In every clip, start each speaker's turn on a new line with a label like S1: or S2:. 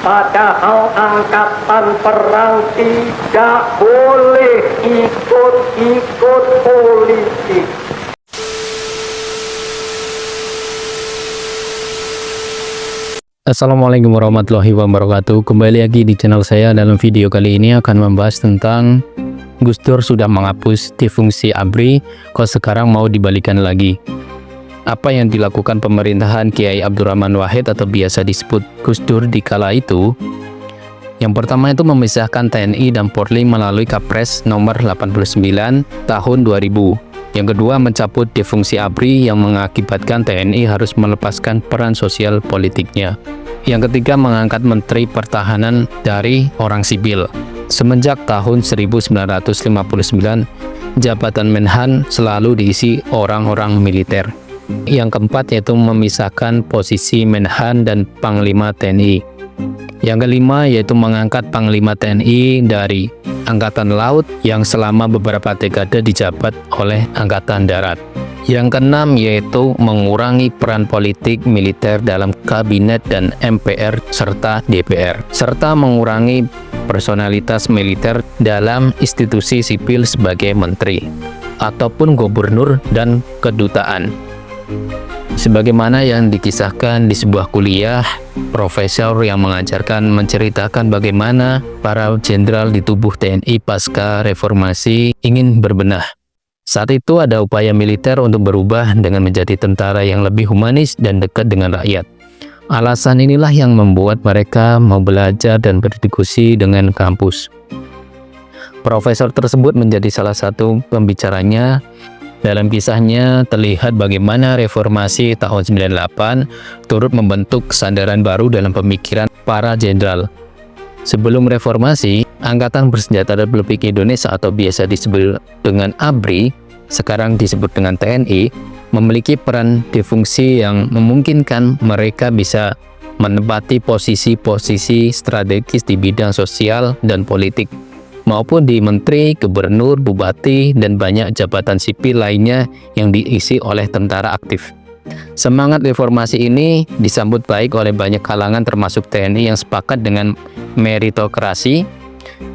S1: Padahal angkatan perang tidak boleh ikut-ikut politik.
S2: Assalamualaikum warahmatullahi wabarakatuh. Kembali lagi di channel saya. Dalam video kali ini akan membahas tentang Gus Dur sudah menghapus difungsi ABRI, kok sekarang mau dibalikan lagi. Apa yang dilakukan pemerintahan Kiai Abdurrahman Wahid atau biasa disebut Gus Dur di kala itu? Yang pertama itu memisahkan TNI dan Polri melalui Kapres nomor 89 tahun 2000. Yang kedua, mencabut difungsi ABRI yang mengakibatkan TNI harus melepaskan peran sosial politiknya. Yang ketiga, mengangkat Menteri Pertahanan dari orang sipil. Semenjak tahun 1959, jabatan Menhan selalu diisi orang-orang militer. Yang keempat yaitu memisahkan posisi Menhan dan Panglima TNI. Yang kelima yaitu mengangkat Panglima TNI dari Angkatan Laut yang selama beberapa dekade dijabat oleh Angkatan Darat. Yang keenam yaitu mengurangi peran politik militer dalam kabinet dan MPR serta DPR, serta mengurangi personalitas militer dalam institusi sipil sebagai menteri ataupun gubernur dan kedutaan. Sebagaimana yang dikisahkan di sebuah kuliah, profesor yang menceritakan bagaimana para jenderal di tubuh TNI pasca reformasi ingin berbenah. Saat itu ada upaya militer untuk berubah dengan menjadi tentara yang lebih humanis dan dekat dengan rakyat. Alasan inilah yang membuat mereka mau belajar dan berdiskusi dengan kampus. Profesor tersebut menjadi salah satu pembicaranya. Dalam kisahnya terlihat bagaimana reformasi tahun 98 turut membentuk kesadaran baru dalam pemikiran para jenderal. Sebelum reformasi, Angkatan Bersenjata Republik Indonesia atau biasa disebut dengan ABRI, sekarang disebut dengan TNI, memiliki peran difungsi yang memungkinkan mereka bisa menempati posisi-posisi strategis di bidang sosial dan politik, maupun di menteri, gubernur, bupati, dan banyak jabatan sipil lainnya yang diisi oleh tentara aktif. Semangat reformasi ini disambut baik oleh banyak kalangan termasuk TNI yang sepakat dengan meritokrasi.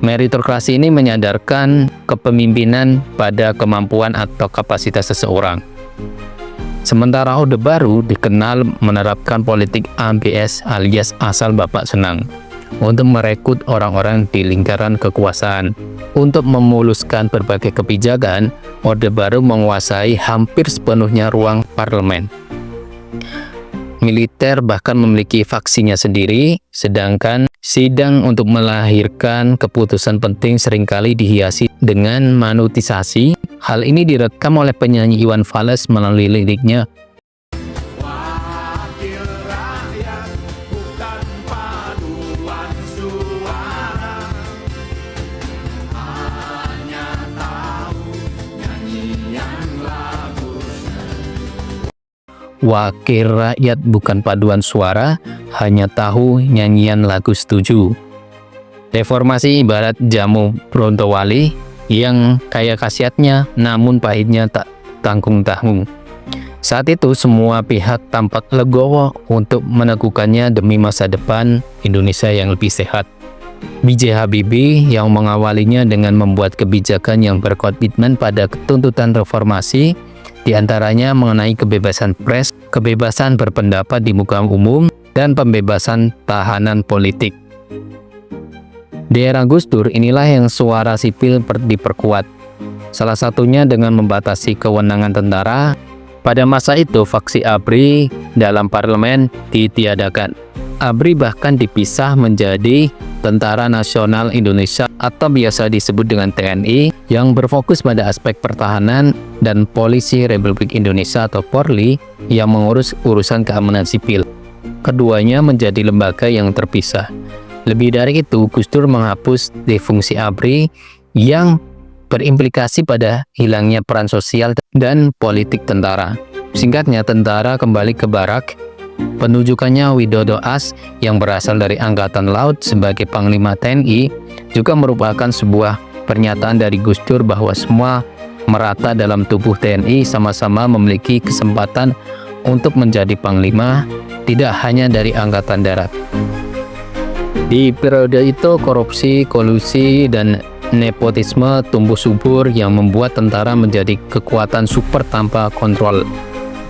S2: Meritokrasi ini menyadarkan kepemimpinan pada kemampuan atau kapasitas seseorang. Sementara Orde Baru dikenal menerapkan politik ABS alias asal Bapak Senang untuk merekrut orang-orang di lingkaran kekuasaan. Untuk memuluskan berbagai kebijakan, Orde Baru menguasai hampir sepenuhnya ruang parlemen. Militer bahkan memiliki faksinya sendiri, sedangkan sidang untuk melahirkan keputusan penting seringkali dihiasi dengan manutisasi. Hal ini direkam oleh penyanyi Iwan Fals melalui liriknya. Wakil rakyat bukan paduan suara, hanya tahu nyanyian lagu setuju. Reformasi ibarat jamu Brontowali yang kaya khasiatnya namun pahitnya tak tanggung-tanggung. Saat itu semua pihak tampak legowo untuk meneguhkannya demi masa depan Indonesia yang lebih sehat. B.J. Habibie yang mengawalinya dengan membuat kebijakan yang berkomitmen pada tuntutan reformasi, di antaranya mengenai kebebasan pers, kebebasan berpendapat di muka umum, dan pembebasan tahanan politik. Di era Gus Dur inilah yang suara sipil diperkuat, salah satunya dengan membatasi kewenangan tentara. Pada masa itu faksi ABRI dalam parlemen ditiadakan. ABRI bahkan dipisah menjadi Tentara Nasional Indonesia atau biasa disebut dengan TNI yang berfokus pada aspek pertahanan, dan Polisi Republik Indonesia atau Polri yang mengurus urusan keamanan sipil. Keduanya menjadi lembaga yang terpisah. Lebih dari itu, Gus Dur menghapus difungsi ABRI yang berimplikasi pada hilangnya peran sosial dan politik tentara. Singkatnya, tentara kembali ke barak. Penunjukannya Widodo As yang berasal dari Angkatan Laut sebagai Panglima TNI juga merupakan sebuah pernyataan dari Gus Dur bahwa semua merata dalam tubuh TNI sama-sama memiliki kesempatan untuk menjadi Panglima, tidak hanya dari Angkatan Darat. Di periode itu korupsi, kolusi, dan nepotisme tumbuh subur yang membuat tentara menjadi kekuatan super tanpa kontrol.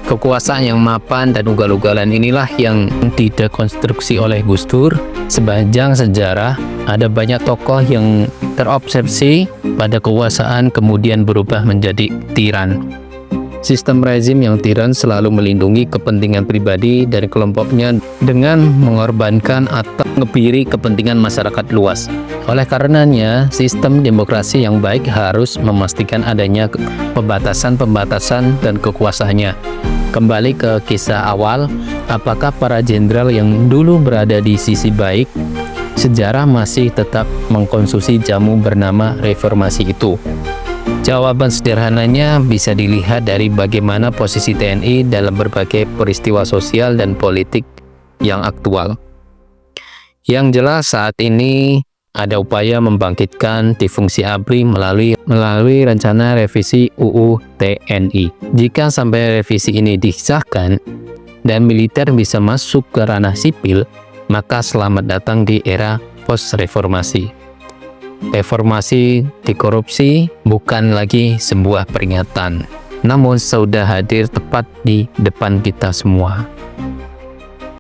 S2: Kekuasaan yang mapan dan ugal-ugalan inilah yang didekonstruksi oleh Gus Dur. Sepanjang sejarah, ada banyak tokoh yang terobsesi pada kekuasaan kemudian berubah menjadi tiran. Sistem rezim yang tiran selalu melindungi kepentingan pribadi dari kelompoknya dengan mengorbankan atau ngebiri kepentingan masyarakat luas. Oleh karenanya, sistem demokrasi yang baik harus memastikan adanya pembatasan-pembatasan dan kekuasaannya. Kembali ke kisah awal, apakah para jenderal yang dulu berada di sisi baik, sejarah masih tetap mengkonsumsi jamu bernama reformasi itu? Jawaban sederhananya bisa dilihat dari bagaimana posisi TNI dalam berbagai peristiwa sosial dan politik yang aktual. Yang jelas saat ini ada upaya membangkitkan difungsi ABRI melalui rencana revisi UU TNI. Jika sampai revisi ini disahkan dan militer bisa masuk ke ranah sipil, maka selamat datang di era post-reformasi. Reformasi dikorupsi bukan lagi sebuah peringatan, namun sudah hadir tepat di depan kita semua.